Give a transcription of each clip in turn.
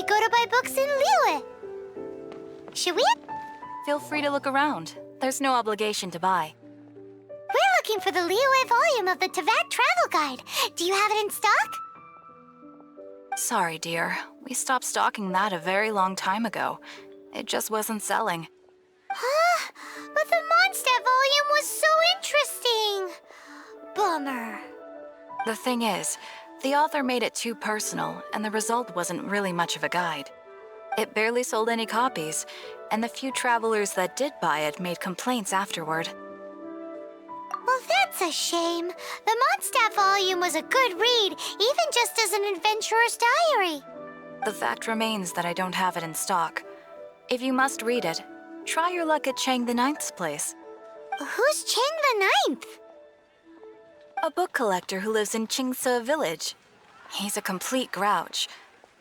we go to buy books in Liyue? Should we? Feel free to look around. There's no obligation to buy. We're looking for the Liyue volume of the Teyvat Travel Guide. Do you have it in stock? Sorry, dear. We stopped stocking that a very long time ago. It just wasn't selling. Huh? But the Mondstadt volume was so interesting. Bummer. The thing is, the author made it too personal, and the result wasn't really much of a guide. It barely sold any copies, and the few travelers that did buy it made complaints afterward. Well, that's a shame. The Mondstadt volume was a good read, even just as an adventurer's diary. The fact remains that I don't have it in stock. If you must read it, try your luck at Chang the Ninth's place. Who's Chang the Ninth? A book collector who lives in Qingce village. He's a complete grouch,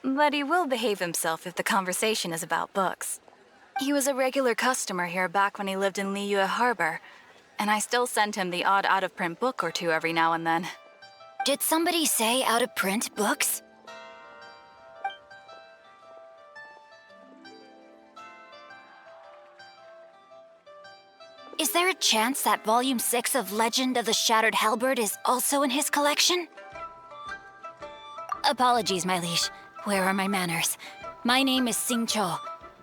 but he will behave himself if the conversation is about books. He was a regular customer here back when he lived in Liyue Harbor, and I still send him the odd out-of-print book or two every now and then. Did somebody say out-of-print books? Is there a chance that Volume 6 of Legend of the Shattered Halberd is also in his collection? Apologies, my liege. Where are my manners? My name is Xingqiu,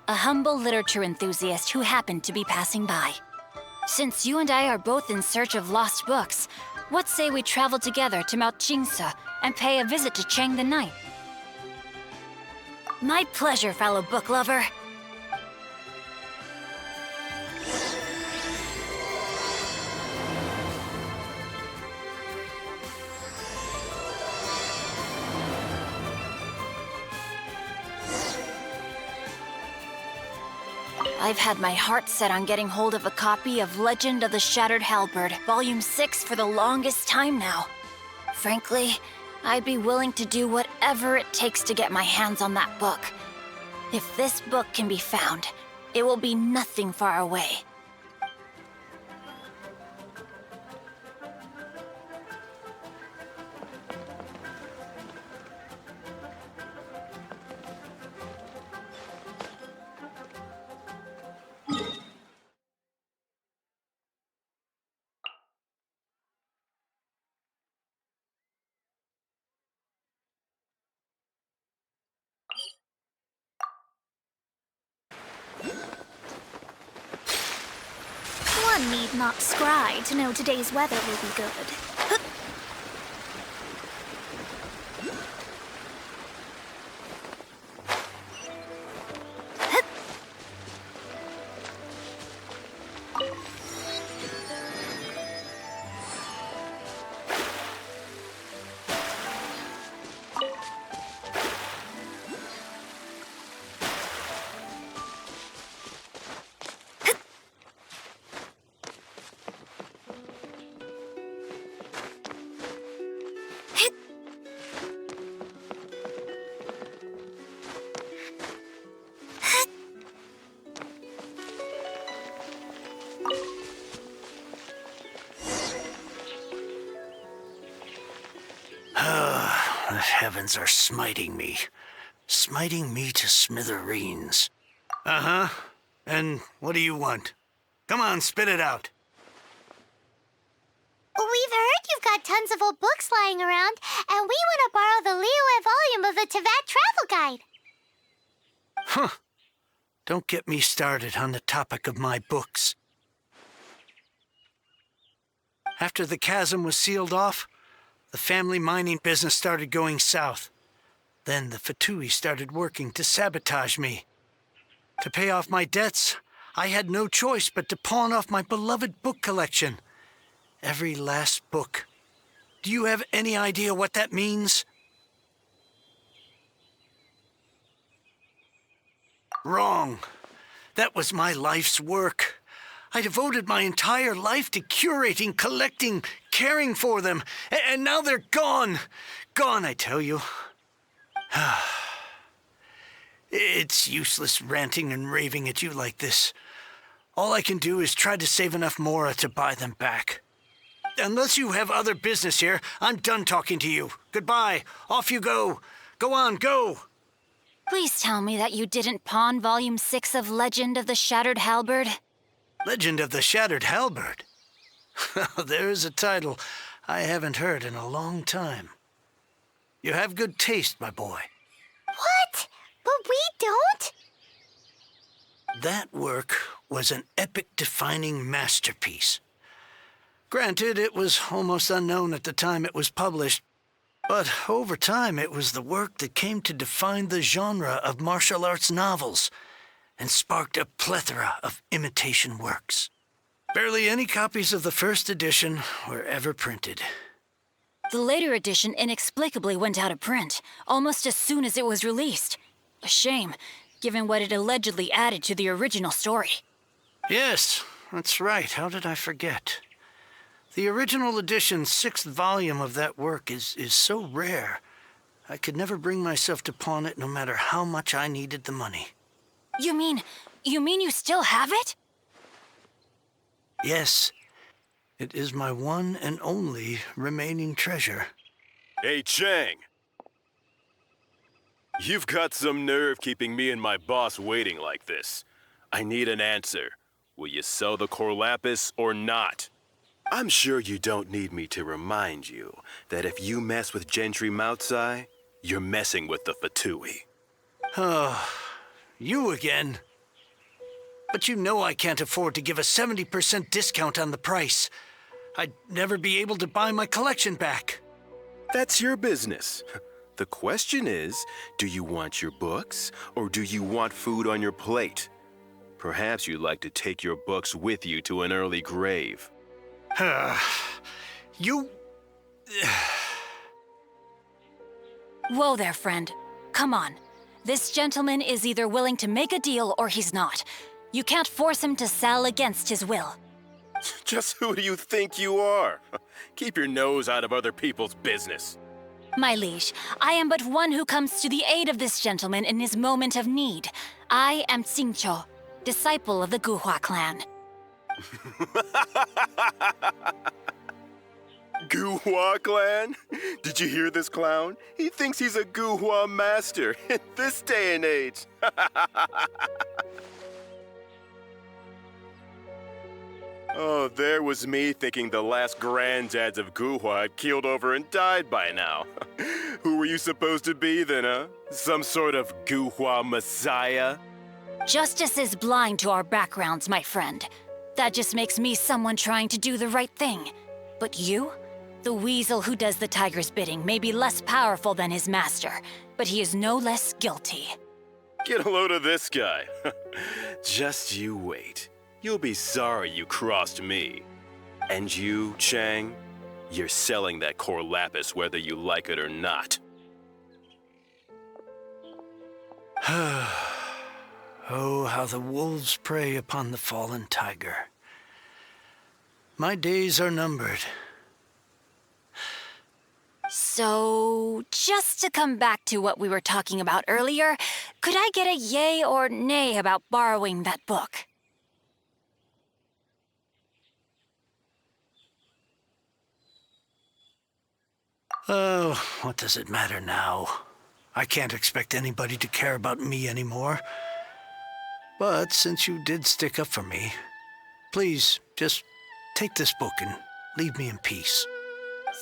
a humble literature enthusiast who happened to be passing by. Since you and I are both in search of lost books, what say we travel together to Mount Qingce and pay a visit to Chang the Ninth? My pleasure, fellow book lover. I've had my heart set on getting hold of a copy of Legend of the Shattered Halberd, Volume 6 for the longest time now. Frankly, I'd be willing to do whatever it takes to get my hands on that book. If this book can be found, it will be nothing far away. One need not scry to know today's weather will be good. The heavens are smiting me to smithereens. Uh-huh. And what do you want? Come on, spit it out. We've heard you've got tons of old books lying around, and we want to borrow the Liyue volume of the Teyvat Travel Guide. Huh. Don't get me started on the topic of my books. After the chasm was sealed off, the family mining business started going south. Then the Fatui started working to sabotage me. To pay off my debts, I had no choice but to pawn off my beloved book collection. Every last book. Do you have any idea what that means? Wrong. That was my life's work. I devoted my entire life to curating, collecting, caring for them, and now they're gone. Gone, I tell you. It's useless ranting and raving at you like this. All I can do is try to save enough mora to buy them back. Unless you have other business here, I'm done talking to you. Goodbye. Off you go. Go on, go. Please tell me that you didn't pawn Volume 6 of Legend of the Shattered Halberd. Legend of the Shattered Halberd? There's a title I haven't heard in a long time. You have good taste, my boy. What? But we don't? That work was an epic-defining masterpiece. Granted, it was almost unknown at the time it was published, but over time it was the work that came to define the genre of martial arts novels and sparked a plethora of imitation works. Barely any copies of the first edition were ever printed. The later edition inexplicably went out of print, almost as soon as it was released. A shame, given what it allegedly added to the original story. Yes, that's right. How did I forget? The original edition's 6th volume of that work is so rare, I could never bring myself to pawn it no matter how much I needed the money. You mean you still have it? Yes, it is my one and only remaining treasure. Hey, Chang. You've got some nerve keeping me and my boss waiting like this. I need an answer. Will you sell the Cor Lapis or not? I'm sure you don't need me to remind you that if you mess with Gentry Maocai, you're messing with the Fatui. Oh, you again. But you know I can't afford to give a 70% discount on the price. I'd never be able to buy my collection back. That's your business. The question is, do you want your books or do you want food on your plate? Perhaps you'd like to take your books with you to an early grave. You... Whoa there, friend. Come on. This gentleman is either willing to make a deal or he's not. You can't force him to sell against his will. Just who do you think you are? Keep your nose out of other people's business. My liege, I am but one who comes to the aid of this gentleman in his moment of need. I am Xingqiu, disciple of the Guhua clan. Guhua clan? Did you hear this clown? He thinks he's a Guhua master in this day and age. Oh, there was me thinking the last granddads of Guhua had keeled over and died by now. Who were you supposed to be then, huh? Some sort of Guhua messiah? Justice is blind to our backgrounds, my friend. That just makes me someone trying to do the right thing. But you? The weasel who does the tiger's bidding may be less powerful than his master, but he is no less guilty. Get a load of this guy. Just you wait. You'll be sorry you crossed me. And you, Chang, you're selling that Cor Lapis whether you like it or not. Oh, how the wolves prey upon the fallen tiger. My days are numbered. So, just to come back to what we were talking about earlier, could I get a yay or nay about borrowing that book? Oh, what does it matter now? I can't expect anybody to care about me anymore. But since you did stick up for me, please just take this book and leave me in peace.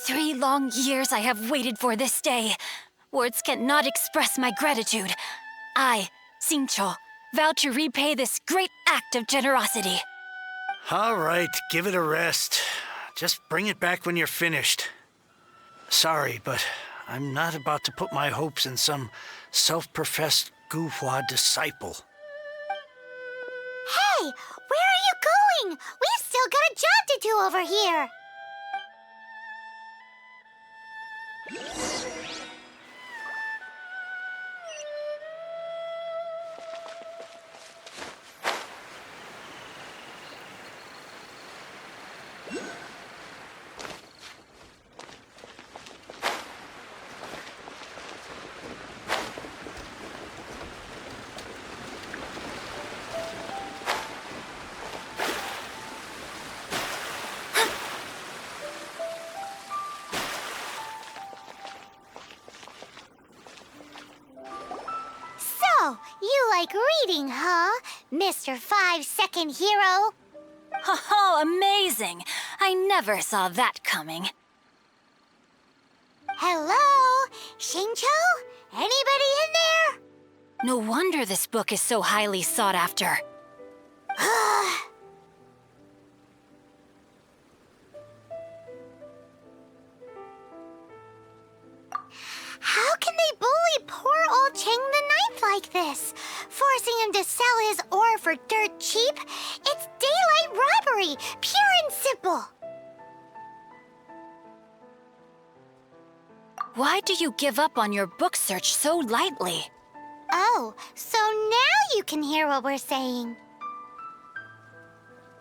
3 long years I have waited for this day. Words cannot express my gratitude. I, Xingqiu, vow to repay this great act of generosity. All right, give it a rest. Just bring it back when you're finished. Sorry, but I'm not about to put my hopes in some self-professed Guhua disciple. Hey, where are you going? We've still got a job to do over here. Exciting, huh, Mr. 5-second hero? Oh, amazing! I never saw that coming. Hello? Xingqiu? Anybody in there? No wonder this book is so highly sought after. How can they bully poor old Chang the Ninth like this? Forcing him to sell his ore for dirt cheap? It's daylight robbery, pure and simple. Why do you give up on your book search so lightly? Oh, so now you can hear what we're saying.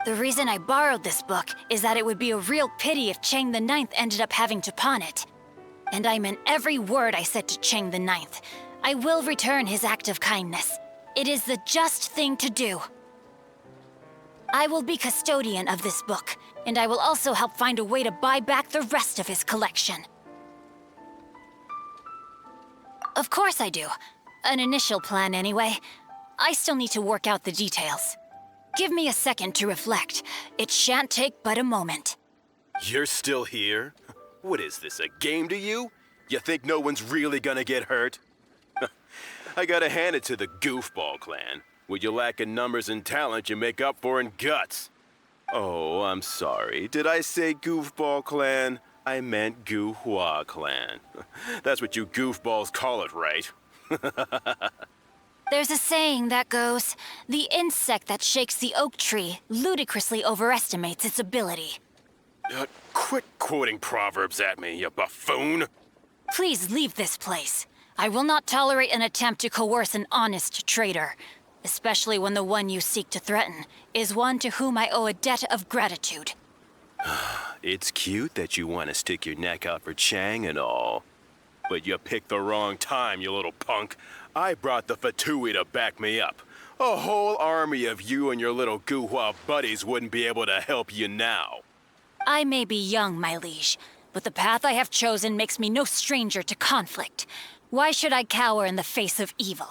The reason I borrowed this book is that it would be a real pity if Chang the Ninth ended up having to pawn it. And I meant every word I said to Chang the Ninth. I will return his act of kindness. It is the just thing to do. I will be custodian of this book, and I will also help find a way to buy back the rest of his collection. Of course I do. An initial plan, anyway. I still need to work out the details. Give me a second to reflect. It shan't take but a moment. You're still here? What is this, a game to you? You think no one's really gonna get hurt? I gotta hand it to the Goofball clan. What you lack in numbers and talent, you make up for in guts. Oh, I'm sorry. Did I say Goofball clan? I meant Guhua clan. That's what you goofballs call it, right? There's a saying that goes, the insect that shakes the oak tree ludicrously overestimates its ability. Quit quoting proverbs at me, you buffoon! Please leave this place. I will not tolerate an attempt to coerce an honest trader, especially when the one you seek to threaten is one to whom I owe a debt of gratitude. It's cute that you want to stick your neck out for Chang and all. But you picked the wrong time, you little punk. I brought the Fatui to back me up. A whole army of you and your little Guhua buddies wouldn't be able to help you now. I may be young, my liege, but the path I have chosen makes me no stranger to conflict. Why should I cower in the face of evil?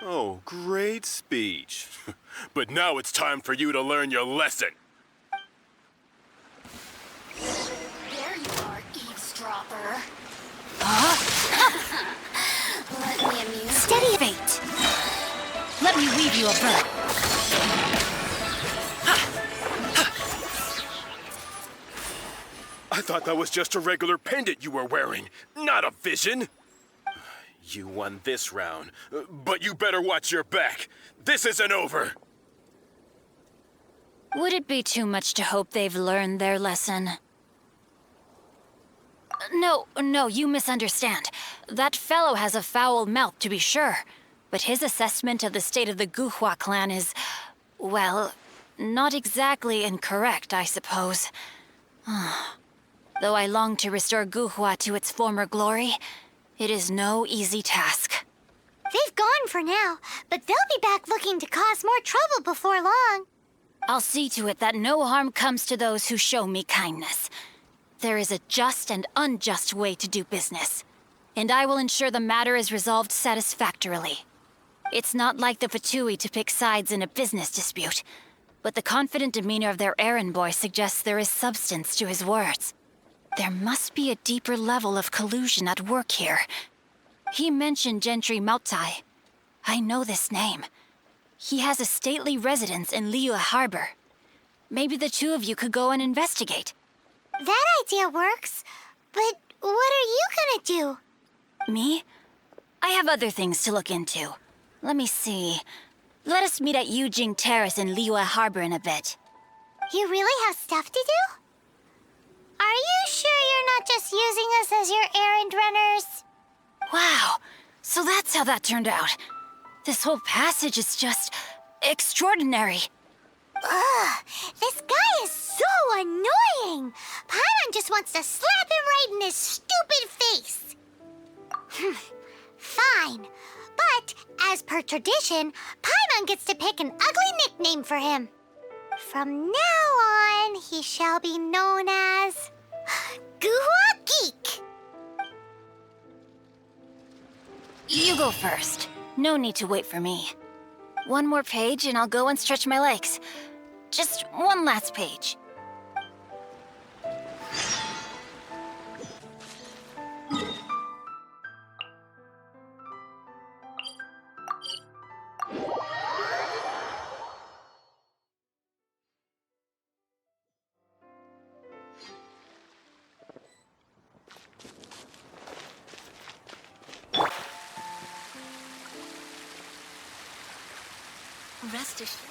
Oh, great speech. But now it's time for you to learn your lesson. There you are, eavesdropper. Let me amuse Steady fate. Let me weave you a bird. I thought that was just a regular pendant you were wearing, not a vision. You won this round, but you better watch your back. This isn't over. Would it be too much to hope they've learned their lesson? No, you misunderstand. That fellow has a foul mouth, to be sure. But his assessment of the state of the Guhua clan is, well, not exactly incorrect, I suppose. Though I long to restore Guhua to its former glory, it is no easy task. They've gone for now, but they'll be back looking to cause more trouble before long. I'll see to it that no harm comes to those who show me kindness. There is a just and unjust way to do business, and I will ensure the matter is resolved satisfactorily. It's not like the Fatui to pick sides in a business dispute, but the confident demeanor of their errand boy suggests there is substance to his words. There must be a deeper level of collusion at work here. He mentioned Gentry Maocai. I know this name. He has a stately residence in Liyue Harbor. Maybe the two of you could go and investigate. That idea works, but what are you gonna do? Me? I have other things to look into. Let me see. Let us meet at Yujing Terrace in Liyue Harbor in a bit. You really have stuff to do? Are you sure you're not just using us as your errand runners? Wow, so that's how that turned out. This whole passage is just extraordinary. Ugh, this guy is so annoying! Paimon just wants to slap him right in his stupid face! Fine, but as per tradition, Paimon gets to pick an ugly nickname for him. From now on, he shall be known as... Guhua Geek! You go first. No need to wait for me. One more page and I'll go and stretch my legs. Just one last page. Rest assured.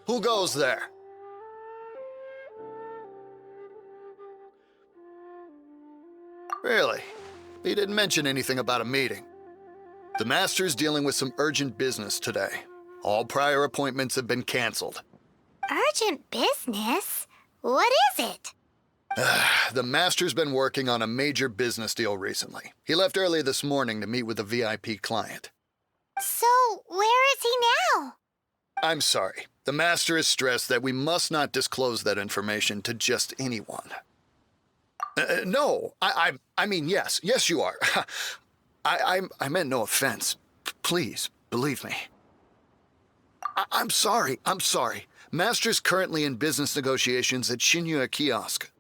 Who goes there? Really? He didn't mention anything about a meeting. The Master's dealing with some urgent business today. All prior appointments have been canceled. Urgent business? What is it? The Master's been working on a major business deal recently. He left early this morning to meet with a VIP client. So, where is he now? I'm sorry. The Master is stressed that we must not disclose that information to just anyone. No, I mean, yes. Yes, you are. I meant no offense. Please, believe me. I'm sorry. Master's currently in business negotiations at Xinyue Kiosk.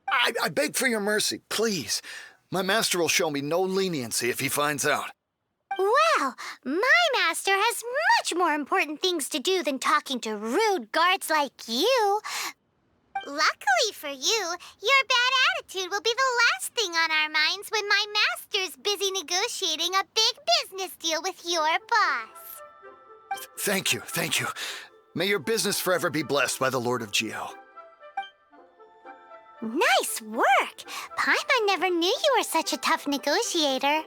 I beg for your mercy, please. My master will show me no leniency if he finds out. Well, my master has much more important things to do than talking to rude guards like you. Luckily for you, your bad attitude will be the last thing on our minds when my master's busy negotiating a big business deal with your boss. Thank you. May your business forever be blessed by the Lord of Geo. Nice work! Paimon never knew you were such a tough negotiator.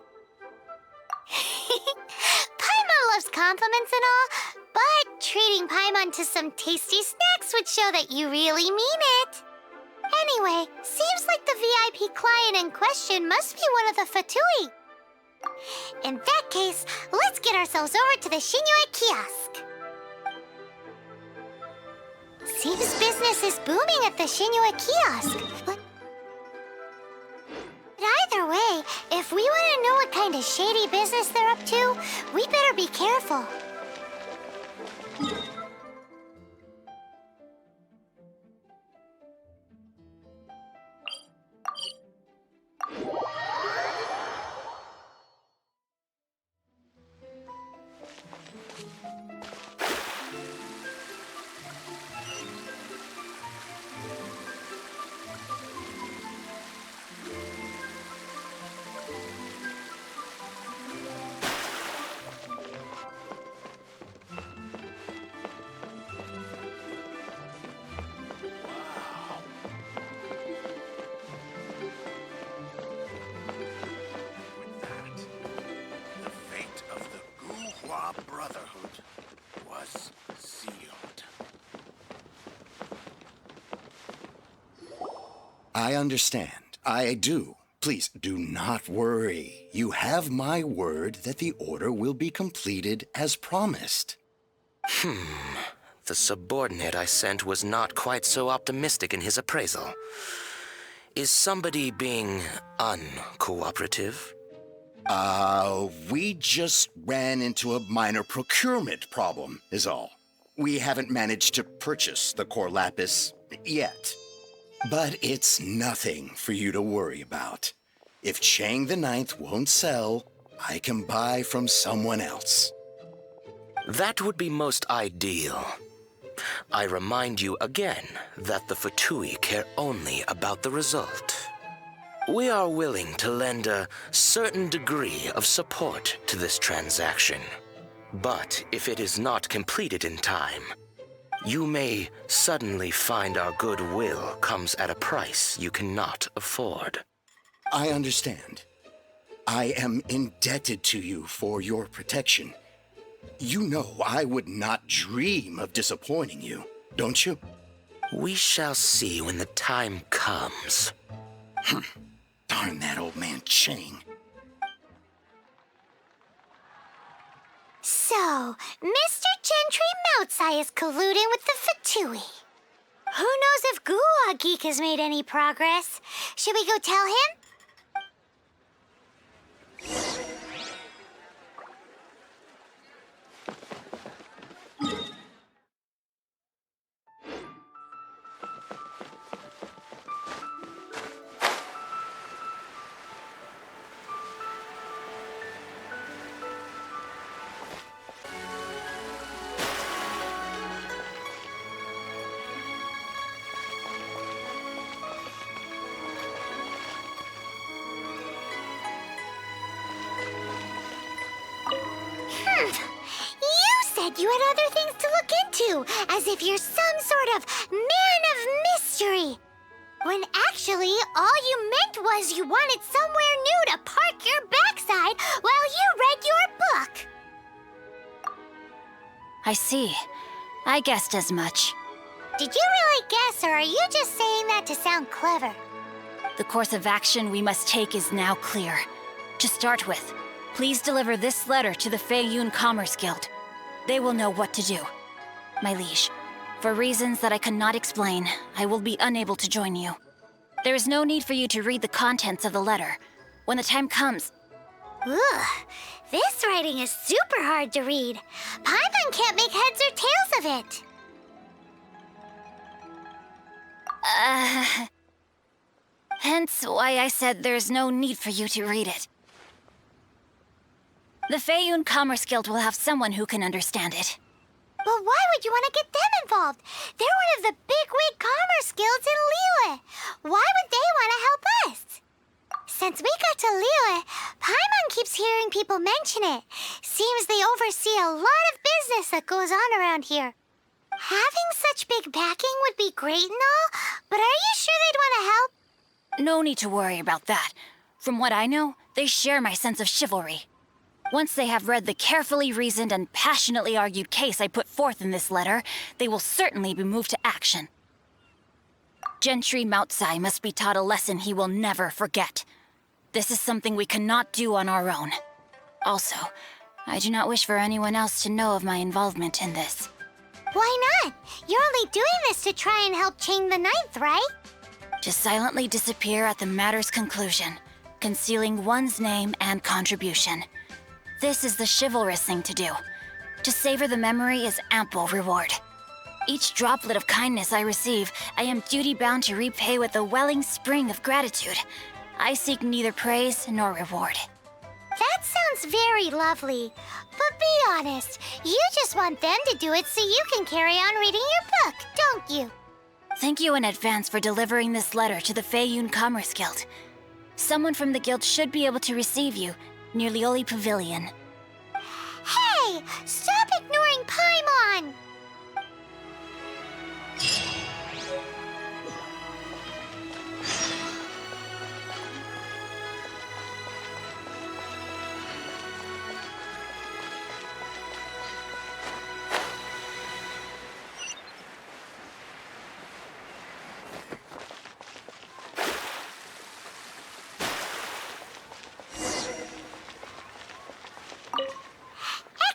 Paimon loves compliments and all, but treating Paimon to some tasty snacks would show that you really mean it. Anyway, seems like the VIP client in question must be one of the Fatui. In that case, let's get ourselves over to the Xinyue Kiosk. Seems business is booming at the Xinyue Kiosk. But either way, if we want to know what kind of shady business they're up to, we better be careful. Brotherhood was sealed. I understand. I do. Please do not worry. You have my word that the order will be completed as promised. The subordinate I sent was not quite so optimistic in his appraisal. Is somebody being uncooperative? We just ran into a minor procurement problem, is all. We haven't managed to purchase the Cor Lapis yet. But it's nothing for you to worry about. If Chang the Ninth won't sell, I can buy from someone else. That would be most ideal. I remind you again that the Fatui care only about the result. We are willing to lend a certain degree of support to this transaction. But if it is not completed in time, you may suddenly find our goodwill comes at a price you cannot afford. I understand. I am indebted to you for your protection. You know I would not dream of disappointing you, don't you? We shall see when the time comes. Darn that old man Chang. So, Mr. Gentry Maocai is colluding with the Fatui. Who knows if Guhua Geek has made any progress? Should we go tell him? You had other things to look into, as if you're some sort of man of mystery. When actually, all you meant was you wanted somewhere new to park your backside while you read your book. I see. I guessed as much. Did you really guess, or are you just saying that to sound clever? The course of action we must take is now clear. To start with, please deliver this letter to the Feiyun Commerce Guild. They will know what to do. My liege, for reasons that I cannot explain, I will be unable to join you. There is no need for you to read the contents of the letter. When the time comes... Ugh, this writing is super hard to read. Paimon can't make heads or tails of it. Hence why I said there's no need for you to read it. The Feiyun Commerce Guild will have someone who can understand it. But why would you want to get them involved? They're one of the bigwig commerce guilds in Liyue. Why would they want to help us? Since we got to Liyue, Paimon keeps hearing people mention it. Seems they oversee a lot of business that goes on around here. Having such big backing would be great and all, but are you sure they'd want to help? No need to worry about that. From what I know, they share my sense of chivalry. Once they have read the carefully reasoned and passionately argued case I put forth in this letter, they will certainly be moved to action. Gentry Maocai must be taught a lesson he will never forget. This is something we cannot do on our own. Also, I do not wish for anyone else to know of my involvement in this. Why not? You're only doing this to try and help Chang the Ninth, right? To silently disappear at the matter's conclusion, concealing one's name and contribution. This is the chivalrous thing to do. To savor the memory is ample reward. Each droplet of kindness I receive, I am duty-bound to repay with a welling spring of gratitude. I seek neither praise nor reward. That sounds very lovely. But be honest, you just want them to do it so you can carry on reading your book, don't you? Thank you in advance for delivering this letter to the Feiyun Commerce Guild. Someone from the guild should be able to receive you near Liyue Pavilion. Hey! Stop ignoring Paimon!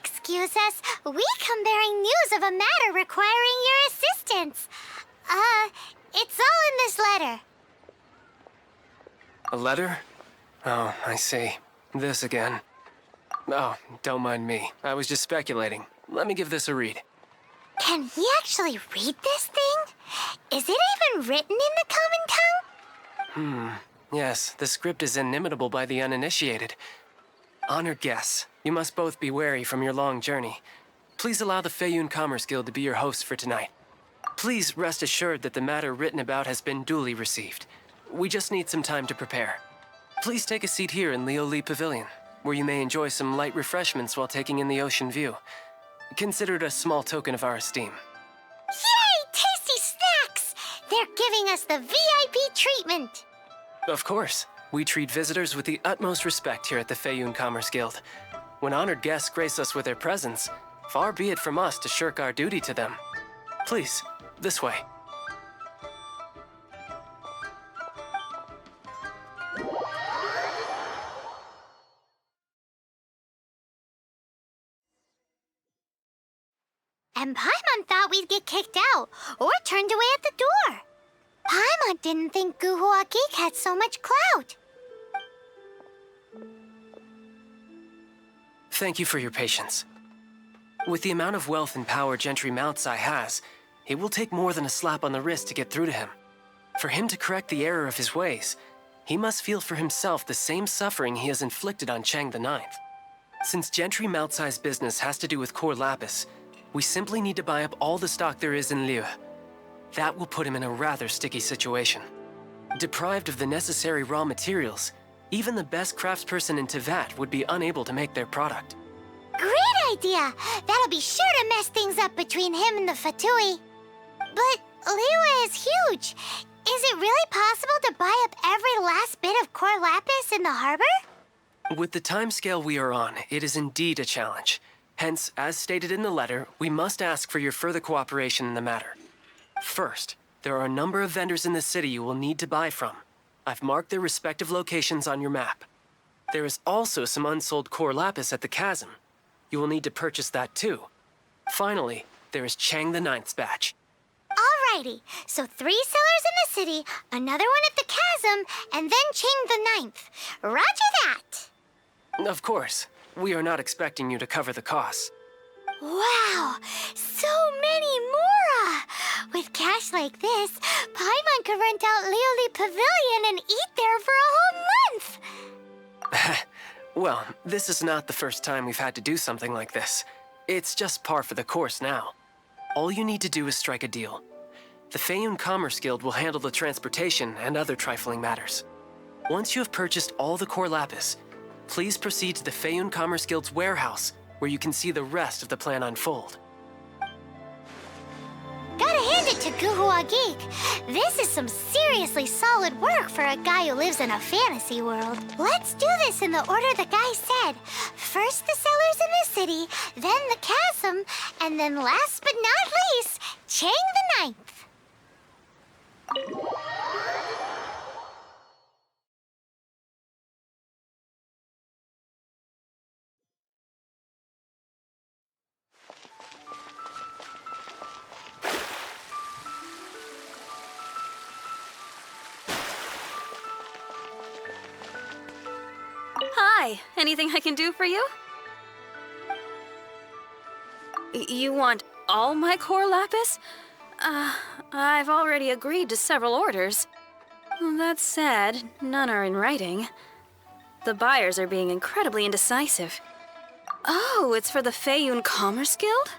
Excuse us, we come bearing news of a matter requiring your assistance. It's all in this letter. A letter? Oh, I see. This again. Oh, don't mind me. I was just speculating. Let me give this a read. Can he actually read this thing? Is it even written in the common tongue? Yes, the script is inimitable by the uninitiated. Honored guests, you must both be wary from your long journey. Please allow the Feiyun Commerce Guild to be your host for tonight. Please rest assured that the matter written about has been duly received. We just need some time to prepare. Please take a seat here in Liyue Pavilion, where you may enjoy some light refreshments while taking in the ocean view. Consider it a small token of our esteem. Yay! Tasty snacks! They're giving us the VIP treatment. Of course. We treat visitors with the utmost respect here at the Feiyun Commerce Guild. When honored guests grace us with their presence, far be it from us to shirk our duty to them. Please, this way. and Paimon thought we'd get kicked out or turned away at the door. Paimon didn't think Guhua Geek had so much clout. Thank you for your patience. With the amount of wealth and power Gentry Maocai has, it will take more than a slap on the wrist to get through to him. For him to correct the error of his ways, he must feel for himself the same suffering he has inflicted on Chang the Ninth. Since Gentry Maocai's business has to do with Cor Lapis, we simply need to buy up all the stock there is in Liyue. That will put him in a rather sticky situation. Deprived of the necessary raw materials, even the best craftsperson in Teyvat would be unable to make their product. Great idea! That'll be sure to mess things up between him and the Fatui. But Liyue is huge. Is it really possible to buy up every last bit of Cor Lapis in the harbor? With the timescale we are on, it is indeed a challenge. Hence, as stated in the letter, we must ask for your further cooperation in the matter. First, there are a number of vendors in the city you will need to buy from. I've marked their respective locations on your map. There is also some unsold Cor Lapis at the Chasm. You will need to purchase that too. Finally, there is Chang the Ninth's batch. Alrighty, so 3 sellers in the city, another one at the Chasm, and then Chang the Ninth. Roger that! Of course, we are not expecting you to cover the costs. Wow, so many more! With cash like this, Paimon could rent out Liyue Pavilion and eat there for a whole month! Well, this is not the first time we've had to do something like this. It's just par for the course now. All you need to do is strike a deal. The Feiyun Commerce Guild will handle the transportation and other trifling matters. Once you have purchased all the Cor Lapis, please proceed to the Feiyun Commerce Guild's warehouse, where you can see the rest of the plan unfold. Gotta hand it to Guhua Geek. This is some seriously solid work for a guy who lives in a fantasy world. Let's do this in the order the guy said. First the sellers in the city, then the Chasm, and then last but not least, Chang the Ninth. Hi, anything I can do for you? You want all my Cor Lapis? I've already agreed to several orders. That said, none are in writing. The buyers are being incredibly indecisive. Oh, it's for the Feiyun Commerce Guild?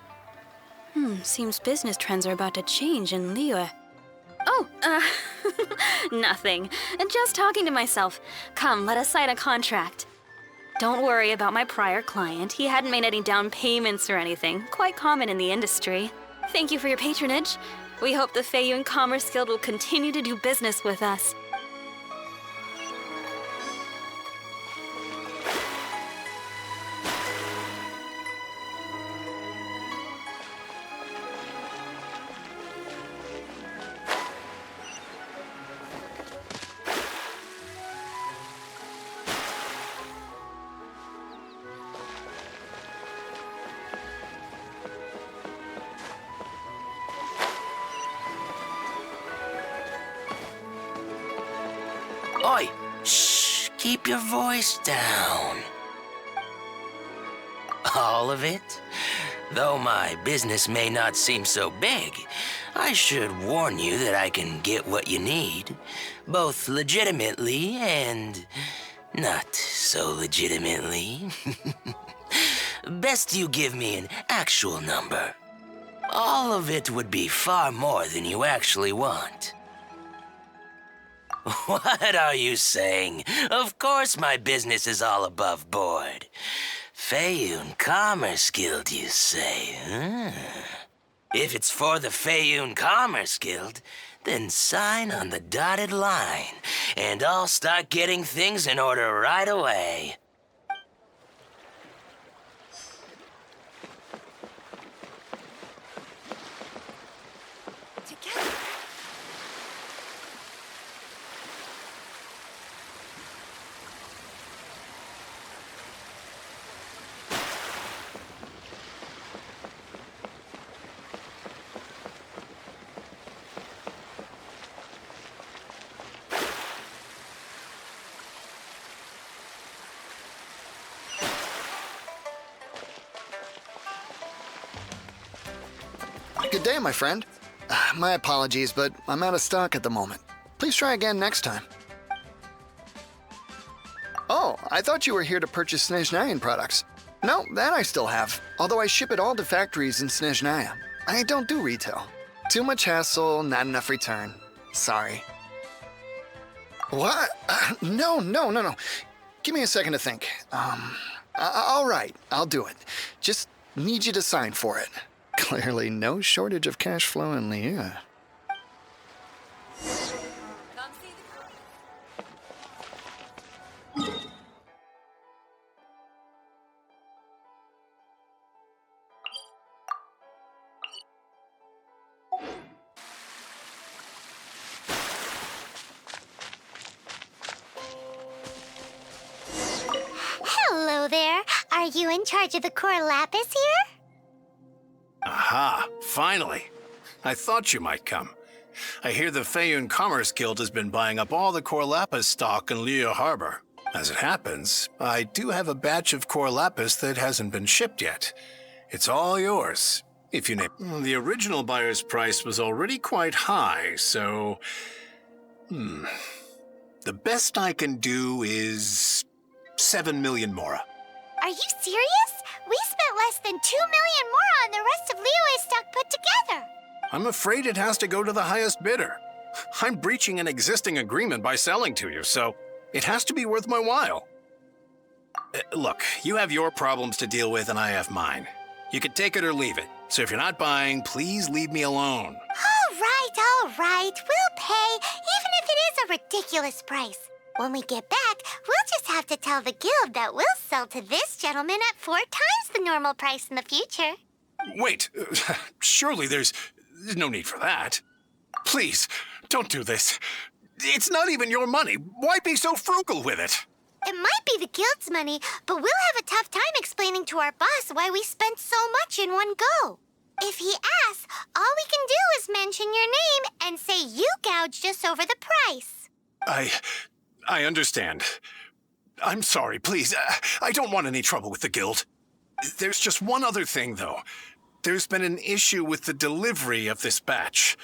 Seems business trends are about to change in Liyue. Oh, nothing. Just talking to myself. Come, let us sign a contract. Don't worry about my prior client. He hadn't made any down payments or anything. Quite common in the industry. Thank you for your patronage. We hope the Feiyun Commerce Guild will continue to do business with us. Oi! Shh! Keep your voice down. All of it? Though my business may not seem so big, I should warn you that I can get what you need, both legitimately and not so legitimately. Best you give me an actual number. All of it would be far more than you actually want. What are you saying? Of course my business is all above board. Feiyun Commerce Guild, you say, huh? If it's for the Feiyun Commerce Guild, then sign on the dotted line, and I'll start getting things in order right away. Good day, my friend. My apologies, but I'm out of stock at the moment. Please try again next time. Oh, I thought you were here to purchase Snezhnayan products. No, that I still have, although I ship it all to factories in Snezhnaya. I don't do retail. Too much hassle, not enough return. Sorry. What? No. Give me a second to think. All right, I'll do it. Just need you to sign for it. Clearly no shortage of cash flow in Liyue. Hello there. Are you in charge of the Cor Lapis here? Aha, finally. I thought you might come. I hear the Feiyun Commerce Guild has been buying up all the Cor Lapis stock in Liyue Harbor. As it happens, I do have a batch of Cor Lapis that hasn't been shipped yet. It's all yours, if you name. The original buyer's price was already quite high, so... The best I can do is 7 million mora. Are you serious? We spent less than 2 million more on the rest of Liyue's stock put together. I'm afraid it has to go to the highest bidder. I'm breaching an existing agreement by selling to you, so it has to be worth my while. Look, you have your problems to deal with and I have mine. You can take it or leave it. So if you're not buying, please leave me alone. All right. We'll pay, even if it is a ridiculous price. When we get back, we'll just have to tell the guild that we'll sell to this gentleman at 4 times the normal price in the future. Wait, surely there's no need for that. Please, don't do this. It's not even your money. Why be so frugal with it? It might be the guild's money, but we'll have a tough time explaining to our boss why we spent so much in one go. If he asks, all we can do is mention your name and say you gouged us over the price. I understand. I'm sorry, please. I don't want any trouble with the guild. There's just one other thing, though. There's been an issue with the delivery of this batch.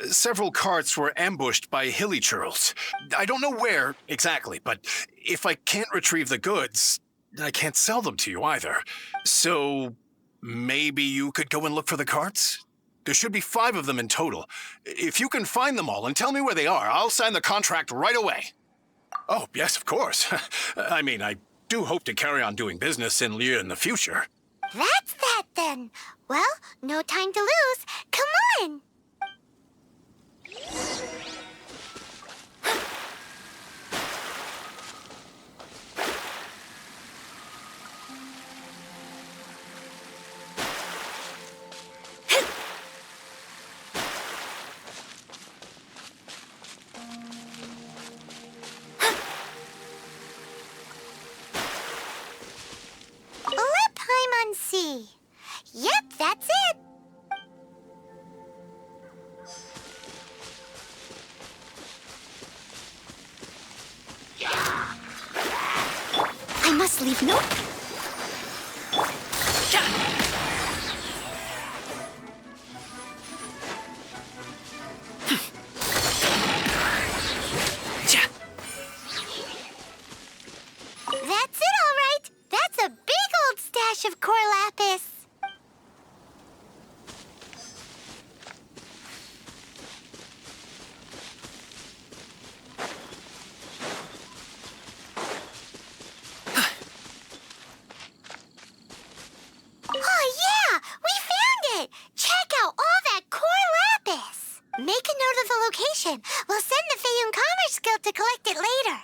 Several carts were ambushed by hilly churls. I don't know where exactly, but if I can't retrieve the goods, I can't sell them to you either. So maybe you could go and look for the carts? There should be 5 of them in total. If you can find them all and tell me where they are, I'll sign the contract right away. Oh, yes, of course. I mean, I do hope to carry on doing business in Liyue in the future. That's that, then. Well, no time to lose. Come on! Let Paimon see. Yep, that's it. I must leave no... That's it, all right. That's a big old stash of Cor Lapis. Oh, yeah! We found it! Check out all that Cor Lapis! Make a note of the location. We'll send the Feiyun Commerce Guild to collect it later.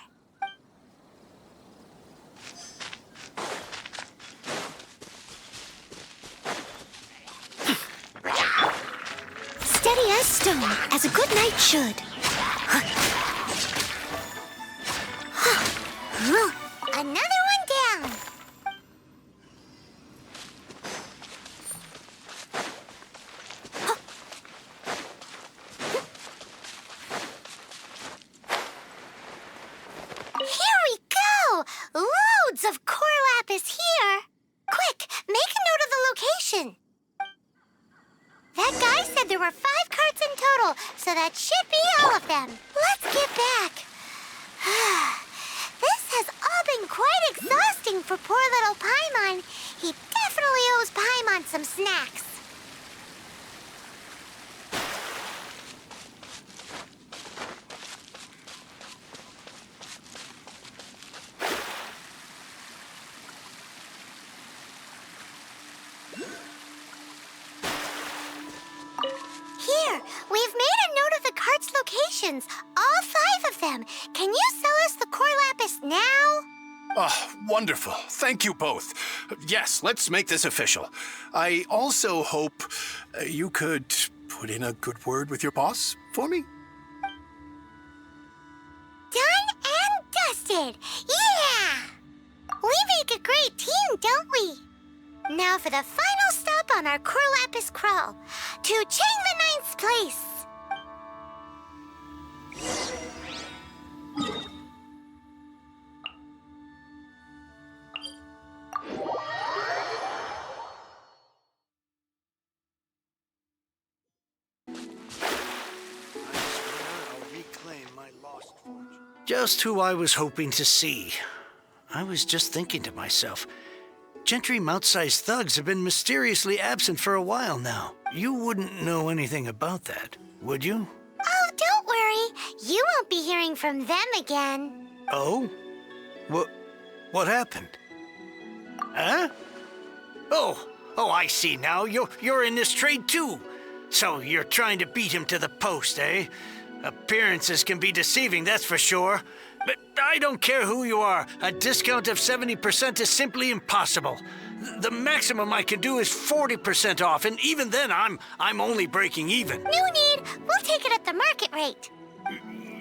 Steady as stone, as a good knight should. Another one down. Here we go! Loads of Cor Lapis here. Quick, make a note of the location. That guy total, so that should be all of them. Let's get back. This has all been quite exhausting for poor little Paimon. He definitely owes Paimon some snacks. Here, we've made a note of the cart's locations, all 5 of them. Can you sell us the Cor Lapis now? Oh, wonderful. Thank you both. Yes, let's make this official. I also hope you could put in a good word with your boss for me. Done and dusted. Yeah! We make a great team, don't we? Now for the final stop on our Cor Lapis crawl, to Chang the Ninth's place. Just who I was hoping to see. I was just thinking to myself, Gentry Maocai's thugs have been mysteriously absent for a while now. You wouldn't know anything about that, would you? Oh, don't worry. You won't be hearing from them again. Oh? What happened? Huh? Oh, I see now. You're in this trade too. So you're trying to beat him to the post, eh? Appearances can be deceiving, that's for sure. But I don't care who you are. A discount of 70% is simply impossible. The maximum I can do is 40% off, and even then I'm only breaking even. No need. We'll take it at the market rate.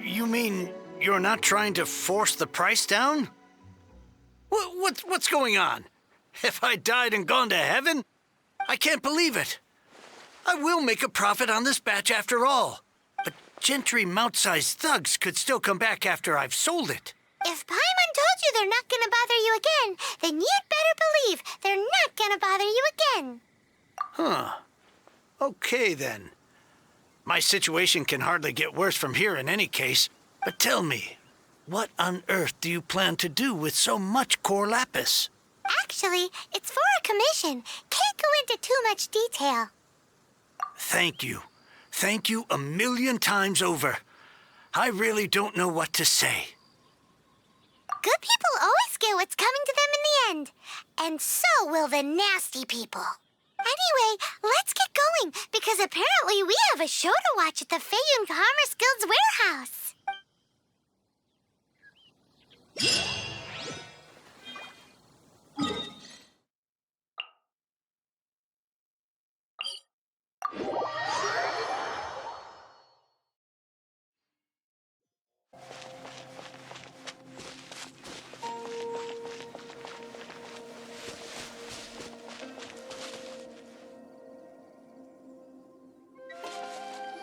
You mean you're not trying to force the price down? What's going on? Have I died and gone to heaven? I can't believe it. I will make a profit on this batch after all. But Gentry Maocai's thugs could still come back after I've sold it. If Paimon told you they're not gonna bother you again, then you'd better believe they're not gonna bother you again. Huh. Okay, then. My situation can hardly get worse from here in any case. But tell me, what on earth do you plan to do with so much Cor Lapis? Actually, it's for a commission. Can't go into too much detail. Thank you. Thank you 1,000,000 times over. I really don't know what to say. Good people always get what's coming to them in the end. And so will the nasty people. Anyway, let's get going, because apparently we have a show to watch at the Feiyun Commerce Guild's warehouse.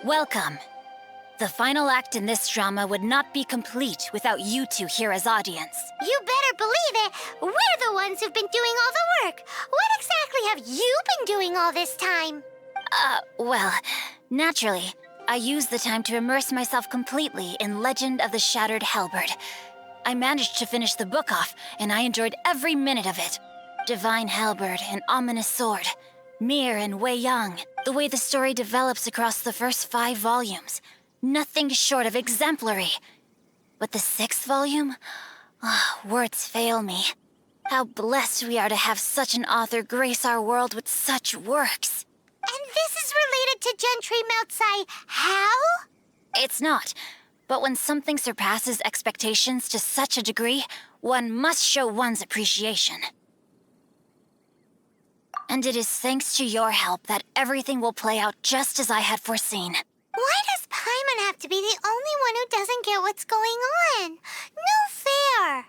Welcome. The final act in this drama would not be complete without you two here as audience. You better believe it. We're the ones who've been doing all the work. What exactly have you been doing all this time? Well, naturally, I used the time to immerse myself completely in Legend of the Shattered Halberd. I managed to finish the book off, and I enjoyed every minute of it. Divine Halberd, an ominous sword. Mir and Wei Yang, the way the story develops across the first 5 volumes. Nothing short of exemplary. But the 6th volume? Words fail me. How blessed we are to have such an author grace our world with such works. And this is related to Gentry Maocai. How? It's not. But when something surpasses expectations to such a degree, one must show one's appreciation. And it is thanks to your help that everything will play out just as I had foreseen. Why does Paimon have to be the only one who doesn't get what's going on? No fair.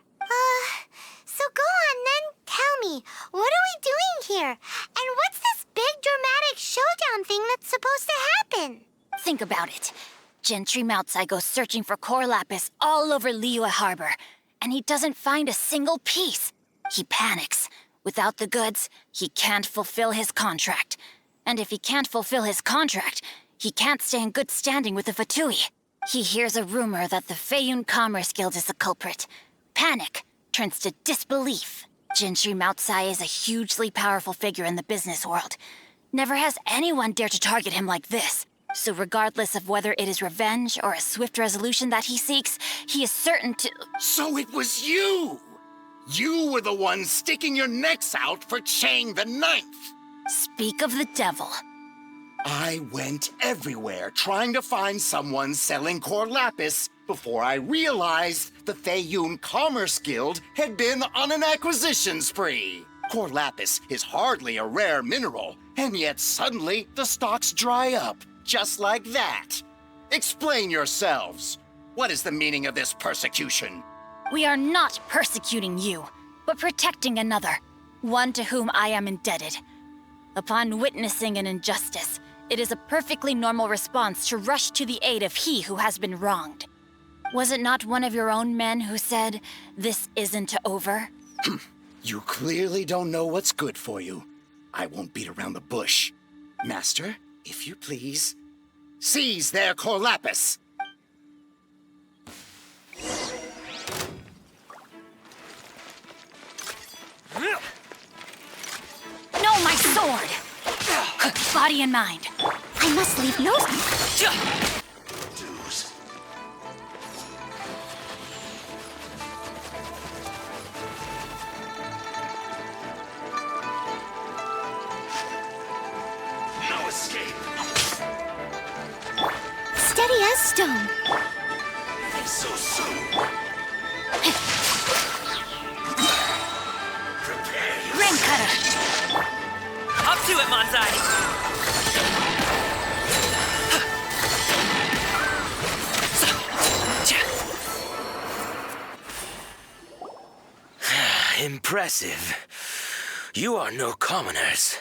So go on then. Tell me, what are we doing here? And what's this big dramatic showdown thing that's supposed to happen? Think about it. Gentry Maocai goes searching for Cor Lapis all over Liyue Harbor, and he doesn't find a single piece. He panics. Without the goods, he can't fulfill his contract. And if he can't fulfill his contract, He can't stay in good standing with the Fatui. He hears a rumor that the Feiyun Commerce Guild is the culprit. Panic turns to disbelief. Gentry Maocai is a hugely powerful figure in the business world. Never has anyone dared to target him like this. So regardless of whether it is revenge or a swift resolution that he seeks, he is certain to— So it was you! You were the one sticking your necks out for Chang the Ninth! Speak of the devil. I went everywhere trying to find someone selling Cor Lapis before I realized the Feiyun Commerce Guild had been on an acquisition spree. Cor Lapis is hardly a rare mineral, and yet suddenly the stocks dry up, just like that. Explain yourselves. What is the meaning of this persecution? We are not persecuting you, but protecting another, one to whom I am indebted. Upon witnessing an injustice, it is a perfectly normal response to rush to the aid of he who has been wronged. Was it not one of your own men who said, "This isn't over"? You clearly don't know what's good for you. I won't beat around the bush. Master, if you please, seize their Cor Lapis. No, my sword! Body and mind. I must leave no... Dues. No escape. Steady as stone. So soon. Prepare yourself. Ring cutter! Up to it, Manzai! Impressive. You are no commoners.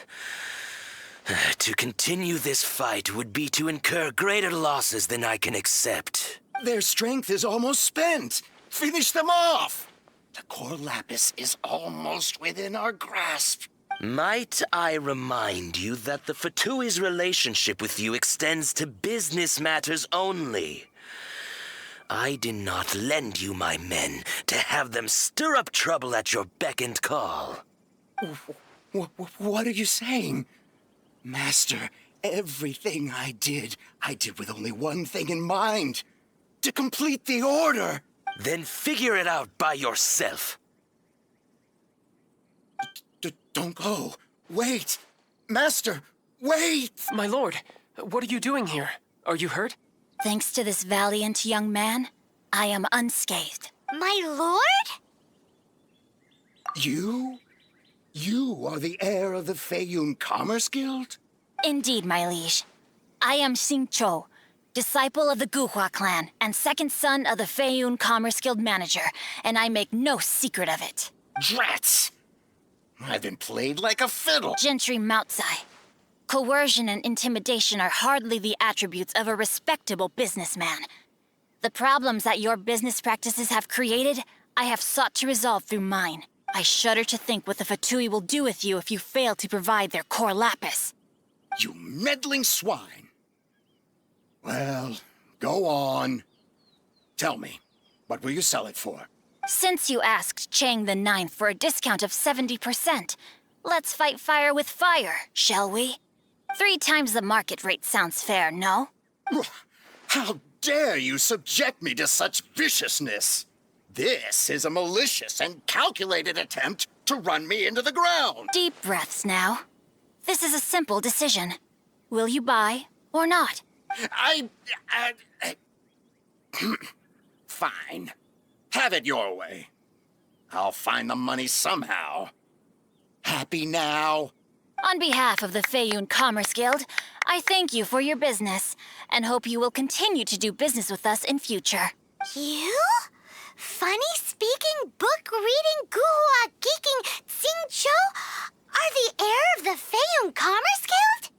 To continue this fight would be to incur greater losses than I can accept. Their strength is almost spent. Finish them off. The Cor Lapis is almost within our grasp. Might I remind you that the Fatui's relationship with you extends to business matters only? I did not lend you my men to have them stir up trouble at your beck and call. What are you saying? Master, everything I did with only one thing in mind. To complete the order. Then figure it out by yourself. Don't go. Wait. Master, wait! My lord, what are you doing here? Are you hurt? Thanks to this valiant young man, I am unscathed. My lord? You? You are the heir of the Feiyun Commerce Guild? Indeed, my liege. I am Xingqiu, disciple of the Guhua clan and second son of the Feiyun Commerce Guild manager, and I make no secret of it. Drats! I've been played like a fiddle. Gentry Maocai. Coercion and intimidation are hardly the attributes of a respectable businessman. The problems that your business practices have created, I have sought to resolve through mine. I shudder to think what the Fatui will do with you if you fail to provide their Cor Lapis. You meddling swine. Well, go on. Tell me, what will you sell it for? Since you asked Chang the Ninth for a discount of 70%, let's fight fire with fire, shall we? 3 times the market rate sounds fair, no? How dare you subject me to such viciousness? This is a malicious and calculated attempt to run me into the ground. Deep breaths now. This is a simple decision. Will you buy or not? Fine. Have it your way. I'll find the money somehow. Happy now? On behalf of the Feiyun Commerce Guild, I thank you for your business, and hope you will continue to do business with us in future. You? Funny-speaking, book-reading, guhua geeking Xingqiu are the heir of the Feiyun Commerce Guild?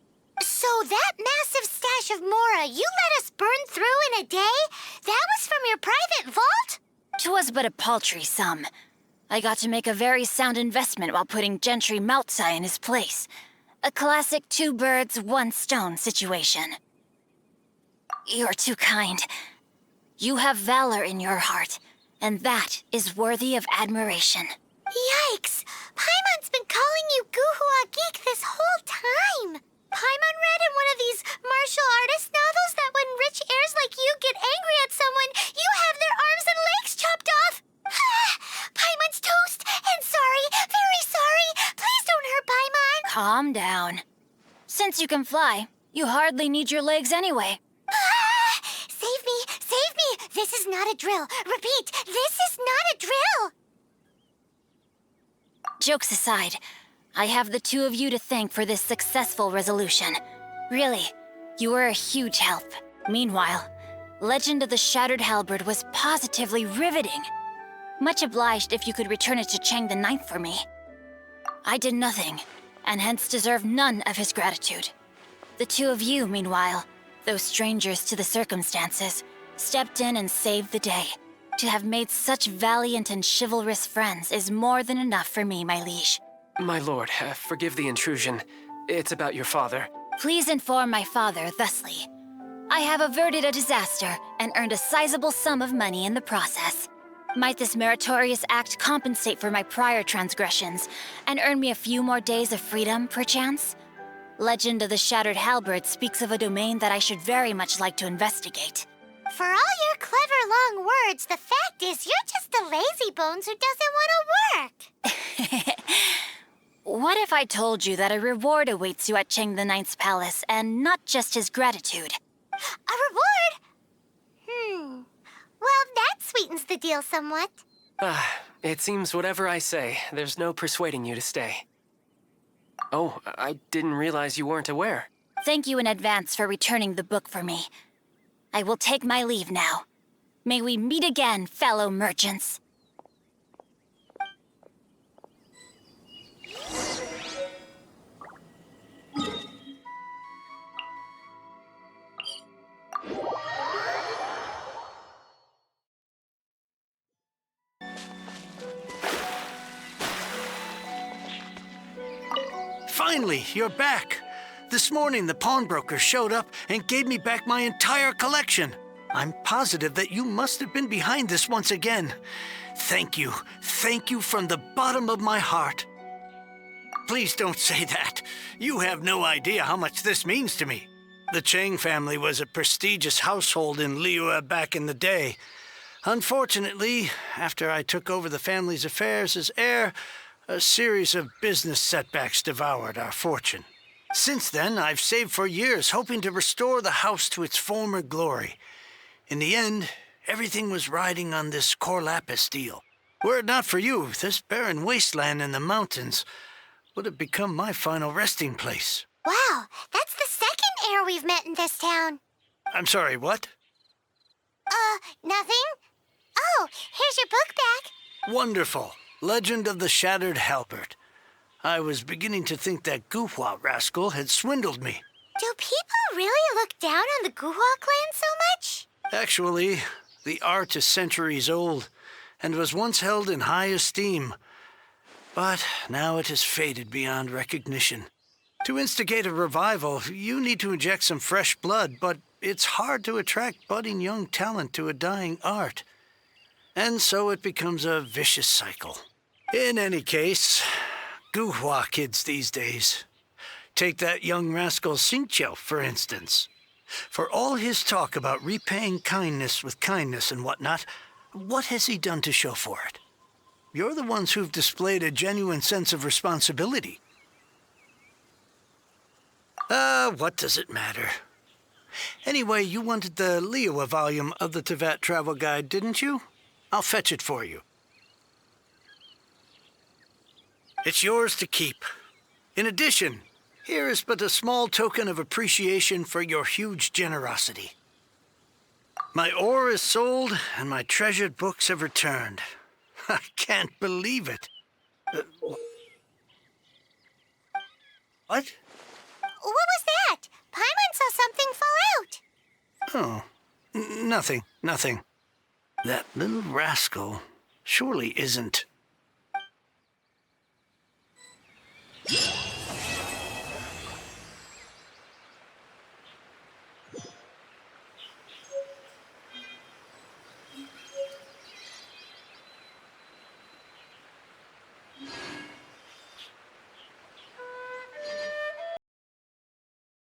So that massive stash of Mora you let us burn through in a day, that was from your private vault? 'Twas but a paltry sum. I got to make a very sound investment while putting Gentry Maocai in his place. A classic 2 birds, 1 stone situation. You're too kind. You have valor in your heart, and that is worthy of admiration. Yikes! Paimon's been calling you Guhua Geek this whole time! Paimon read in one of these martial artist novels that when rich heirs like you get angry at someone, you have their arms and legs chopped off! Paimon's toast! And sorry, very sorry! Please don't hurt Paimon! Calm down. Since you can fly, you hardly need your legs anyway. Save me! Save me! This is not a drill! Repeat, this is not a drill! Jokes aside, I have the two of you to thank for this successful resolution. Really, you were a huge help. Meanwhile, Legend of the Shattered Halberd was positively riveting. Much obliged if you could return it to Chang the Ninth for me. I did nothing, and hence deserve none of his gratitude. The two of you, meanwhile, though strangers to the circumstances, stepped in and saved the day. To have made such valiant and chivalrous friends is more than enough for me, my liege. My lord, forgive the intrusion. It's about your father. Please inform my father thusly. I have averted a disaster and earned a sizable sum of money in the process. Might this meritorious act compensate for my prior transgressions and earn me a few more days of freedom, perchance? Legend of the Shattered Halberd speaks of a domain that I should very much like to investigate. For all your clever long words, the fact is you're just a lazy bones who doesn't want to work. What if I told you that a reward awaits you at Chang the Ninth's palace, and not just his gratitude? A reward? Well, that sweetens the deal somewhat. It seems whatever I say, there's no persuading you to stay. Oh, I didn't realize you weren't aware. Thank you in advance for returning the book for me. I will take my leave now. May we meet again, fellow merchants. Finally, you're back. This morning, the pawnbroker showed up and gave me back my entire collection. I'm positive that you must have been behind this once again. Thank you. Thank you from the bottom of my heart. Please don't say that. You have no idea how much this means to me. The Chang family was a prestigious household in Liyue back in the day. Unfortunately, after I took over the family's affairs as heir, a series of business setbacks devoured our fortune. Since then, I've saved for years, hoping to restore the house to its former glory. In the end, everything was riding on this Cor Lapis deal. Were it not for you, this barren wasteland in the mountains would have become my final resting place. Wow, that's the second heir we've met in this town. I'm sorry, what? Nothing? Oh, here's your book back. Wonderful. Legend of the Shattered Halberd. I was beginning to think that Guhua rascal had swindled me. Do people really look down on the Guhua clan so much? Actually, the art is centuries old and was once held in high esteem. But now it has faded beyond recognition. To instigate a revival, you need to inject some fresh blood, but it's hard to attract budding young talent to a dying art. And so it becomes a vicious cycle. In any case, Guhua kids these days. Take that young rascal Xingqiu, for instance. For all his talk about repaying kindness with kindness and whatnot, what has he done to show for it? You're the ones who've displayed a genuine sense of responsibility. What does it matter? Anyway, you wanted the Liyue volume of the Teyvat Travel Guide, didn't you? I'll fetch it for you. It's yours to keep. In addition, here is but a small token of appreciation for your huge generosity. My ore is sold, and my treasured books have returned. I can't believe it. What? What was that? Paimon saw something fall out. Oh, nothing. That little rascal surely isn't...